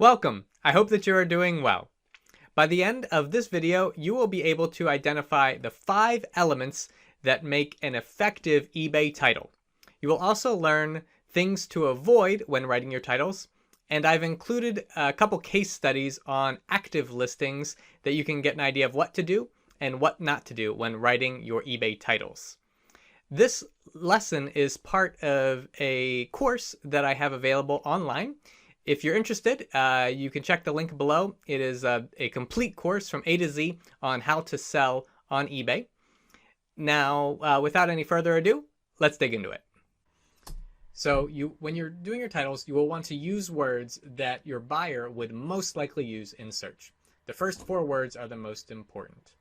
Welcome! I hope that you are doing well. By the end of this video, you will be able to identify the 5 elements that make an effective eBay title. You will also learn things to avoid when writing your titles, and I've included a couple case studies on active listings that you can get an idea of what to do and what not to do when writing your eBay titles. This lesson is part of a course that I have available online. If you're interested, you can check the link below. It is a complete course from A to Z on how to sell on eBay. Now, without any further ado, let's dig into it. So when you're doing your titles, you will want to use words that your buyer would most likely use in search. The first 4 words are the most important.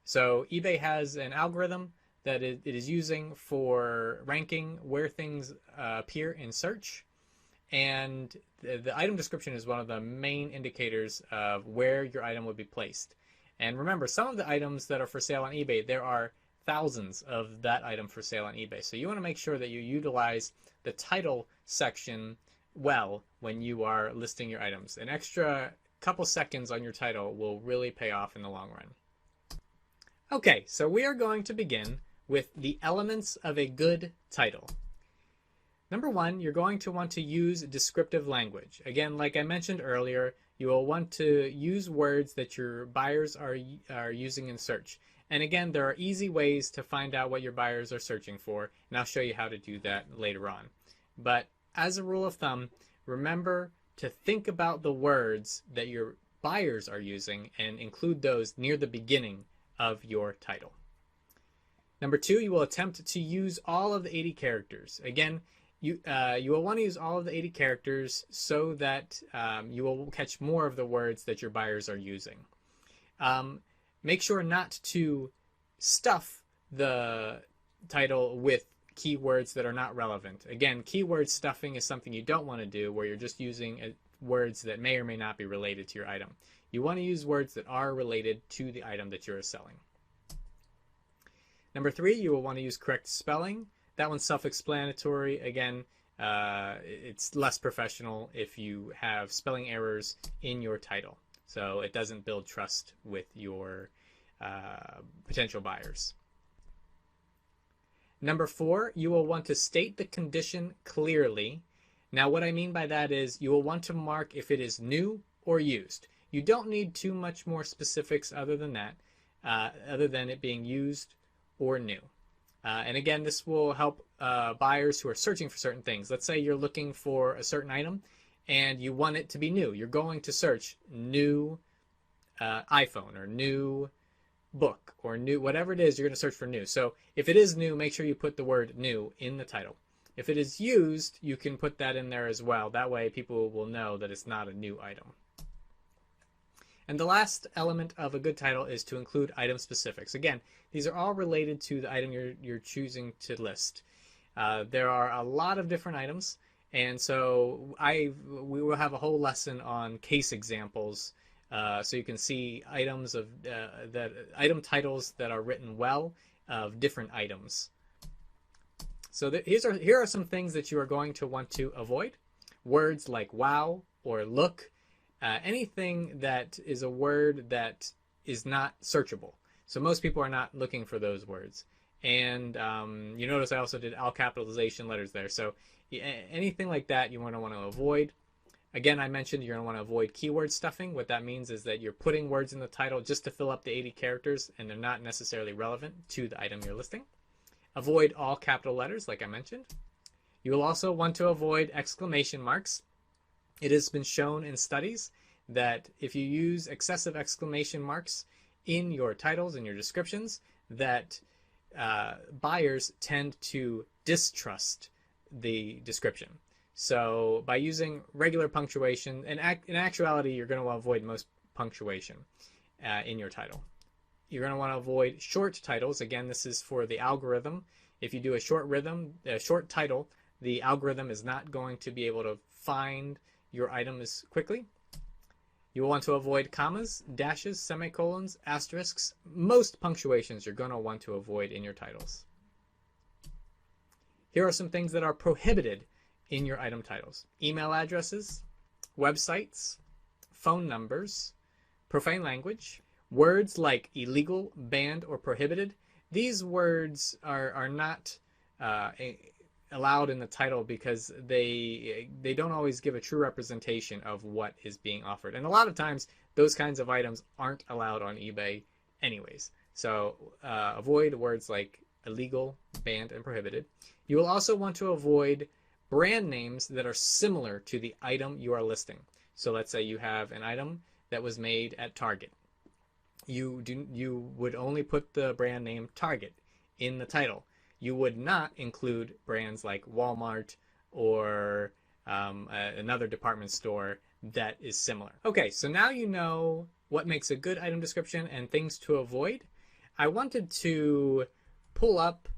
So eBay has an algorithm that it is using for ranking where things appear in search. And the item description is one of the main indicators of where your item would be placed. And remember, some of the items that are for sale on eBay, there are thousands of that item for sale on eBay. So you want to make sure that you utilize the title section well when you are listing your items. An extra couple seconds on your title will really pay off in the long run. Okay, so we are going to begin with the elements of a good title. Number 1, you're going to want to use descriptive language. Again, like I mentioned earlier, you will want to use words that your buyers are using in search. And again, there are easy ways to find out what your buyers are searching for, and I'll show you how to do that later on. But as a rule of thumb, remember to think about the words that your buyers are using and include those near the beginning of your title. Number 2, you will attempt to use all of the 80 characters. Again, you will want to use all of the 80 characters so that you will catch more of the words that your buyers are using. Make sure not to stuff the title with keywords that are not relevant. Again, keyword stuffing is something you don't want to do, where you're just using words that may or may not be related to your item. You want to use words that are related to the item that you're selling. Number 3, you will want to use correct spelling. That one's self-explanatory. Again, it's less professional if you have spelling errors in your title. So it doesn't build trust with your potential buyers. Number 4, you will want to state the condition clearly. Now, what I mean by that is you will want to mark if it is new or used. You don't need too much more specifics other than that, other than it being used or new. And again, this will help buyers who are searching for certain things. Let's say you're looking for a certain item and you want it to be new. You're going to search new iPhone or new book or new, whatever it is, you're going to search for new. So if it is new, make sure you put the word new in the title. If it is used, you can put that in there as well. That way people will know that it's not a new item. And the last element of a good title is to include item specifics. Again, these are all related to the item you're choosing to list. There are a lot of different items, and so we will have a whole lesson on case examples, so you can see items of item titles that are written well of different items. So here are some things that you are going to want to avoid. Words like wow or look. Anything that is a word that is not searchable. So most people are not looking for those words. And you notice I also did all capitalization letters there. So anything like that you want to avoid. Again, I mentioned you're going to want to avoid keyword stuffing. What that means is that you're putting words in the title just to fill up the 80 characters, and they're not necessarily relevant to the item you're listing. Avoid all capital letters, like I mentioned. You will also want to avoid exclamation marks. It has been shown in studies that if you use excessive exclamation marks in your titles and your descriptions, that buyers tend to distrust the description. So by using regular punctuation, and in actuality, you're going to avoid most punctuation in your title. You're going to want to avoid short titles. Again, this is for the algorithm. If you do a short title, the algorithm is not going to be able to find your item as quickly. You will want to avoid commas, dashes, semicolons, asterisks. Most punctuations you're going to want to avoid in your titles. Here are some things that are prohibited in your item titles: email addresses, websites, phone numbers, profane language, words like illegal, banned, or prohibited. These words are not allowed in the title because they don't always give a true representation of what is being offered. And a lot of times those kinds of items aren't allowed on eBay anyways. So avoid words like illegal, banned, and prohibited. You will also want to avoid brand names that are similar to the item you are listing. So let's say you have an item that was made at Target. You would only put the brand name Target in the title. You would not include brands like Walmart or another department store that is similar. Okay, so now you know what makes a good item description and things to avoid. I wanted to pull up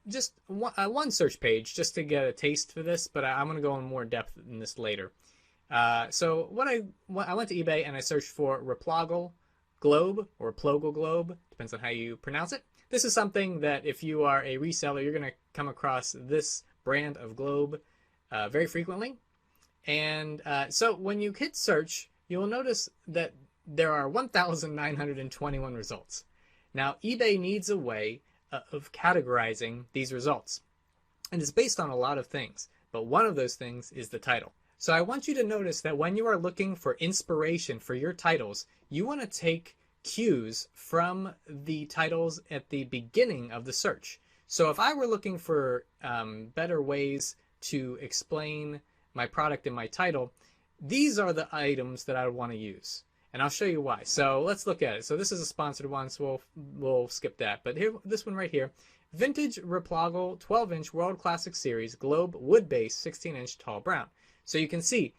just one search page just to get a taste for this, but I'm going to go in more depth in this later. So I went to eBay and I searched for Replogle Globe or Replogle Globe, depends on how you pronounce it. This is something that if you are a reseller, you're going to come across this brand of globe very frequently. And so when you hit search, you will notice that there are 1,921 results. Now, eBay needs a way of categorizing these results. And it's based on a lot of things, but one of those things is the title. So I want you to notice that when you are looking for inspiration for your titles, you want to take cues from the titles at the beginning of the search. So if I were looking for better ways to explain my product in my title, these are the items that I would want to use. And I'll show you why. So let's look at it. So this is a sponsored one, so we'll skip that. But here, this one right here, Vintage Replogle 12-inch World Classic Series Globe Wood Base 16-inch Tall Brown. So you can see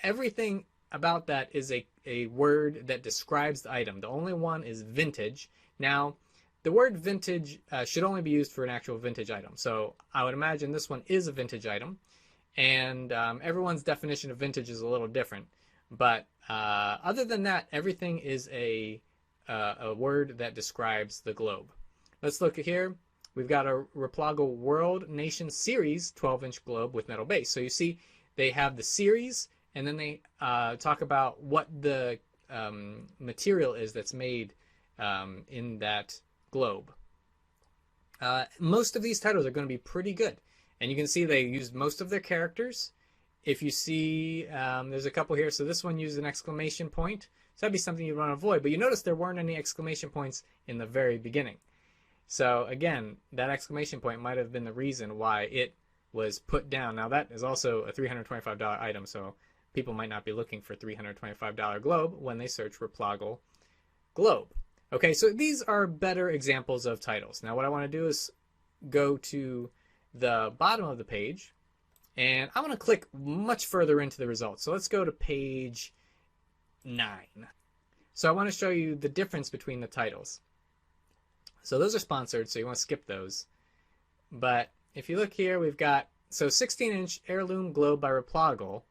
everything about that is a word that describes the item. The only one is vintage. Now, the word vintage should only be used for an actual vintage item. So I would imagine this one is a vintage item. And everyone's definition of vintage is a little different. But other than that, everything is a word that describes the globe. Let's look at here. We've got a Replogle World Nation Series 12-inch globe with metal base. So you see they have the series, and then they talk about what the material is that's made in that globe. Most of these titles are going to be pretty good. And you can see they used most of their characters. If you see, there's a couple here. So this one used an exclamation point. So that'd be something you'd want to avoid. But you notice there weren't any exclamation points in the very beginning. So again, that exclamation point might have been the reason why it was put down. Now that is also a $325 item. So people might not be looking for $325 globe when they search Replogle Globe. Okay, so these are better examples of titles. Now what I want to do is go to the bottom of the page, and I want to click much further into the results. So let's go to page 9. So I want to show you the difference between the titles. So those are sponsored, so you want to skip those. But if you look here, we've got, so 16-inch Heirloom Globe by Replogle.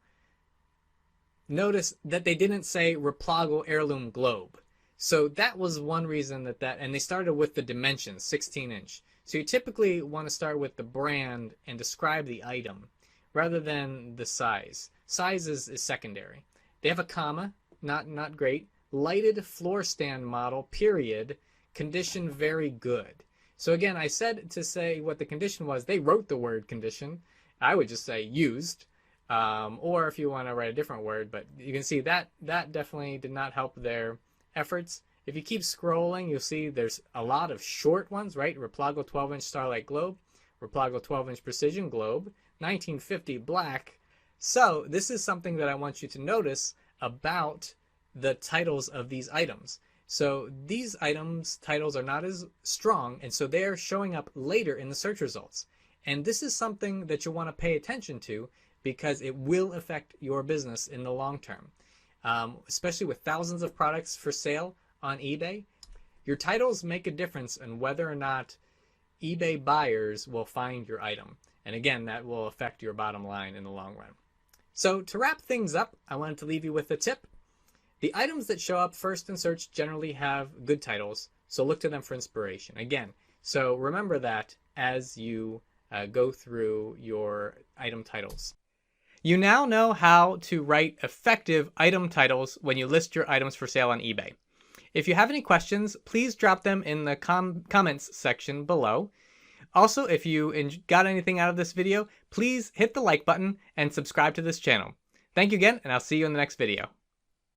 Notice that they didn't say Replogle Heirloom Globe. So that was one reason that and they started with the dimensions, 16-inch. So you typically want to start with the brand and describe the item rather than the size. Size is secondary. They have a comma, not great. Lighted floor stand model, period. Condition very good. So again, I said to say what the condition was. They wrote the word condition. I would just say used. Or if you want to write a different word, but you can see that definitely did not help their efforts. If you keep scrolling, you'll see there's a lot of short ones, right? Replogle 12-inch Starlight Globe, Replogle 12-inch Precision Globe, 1950 Black. So this is something that I want you to notice about the titles of these items. So these items' titles are not as strong, and so they're showing up later in the search results. And this is something that you'll want to pay attention to because it will affect your business in the long term. Especially with thousands of products for sale on eBay, your titles make a difference in whether or not eBay buyers will find your item. And again, that will affect your bottom line in the long run. So to wrap things up, I wanted to leave you with a tip. The items that show up first in search generally have good titles, so look to them for inspiration. Again, so remember that as you go through your item titles. You now know how to write effective item titles when you list your items for sale on eBay. If you have any questions, please drop them in the comments section below. Also, if you got anything out of this video, please hit the like button and subscribe to this channel. Thank you again, and I'll see you in the next video.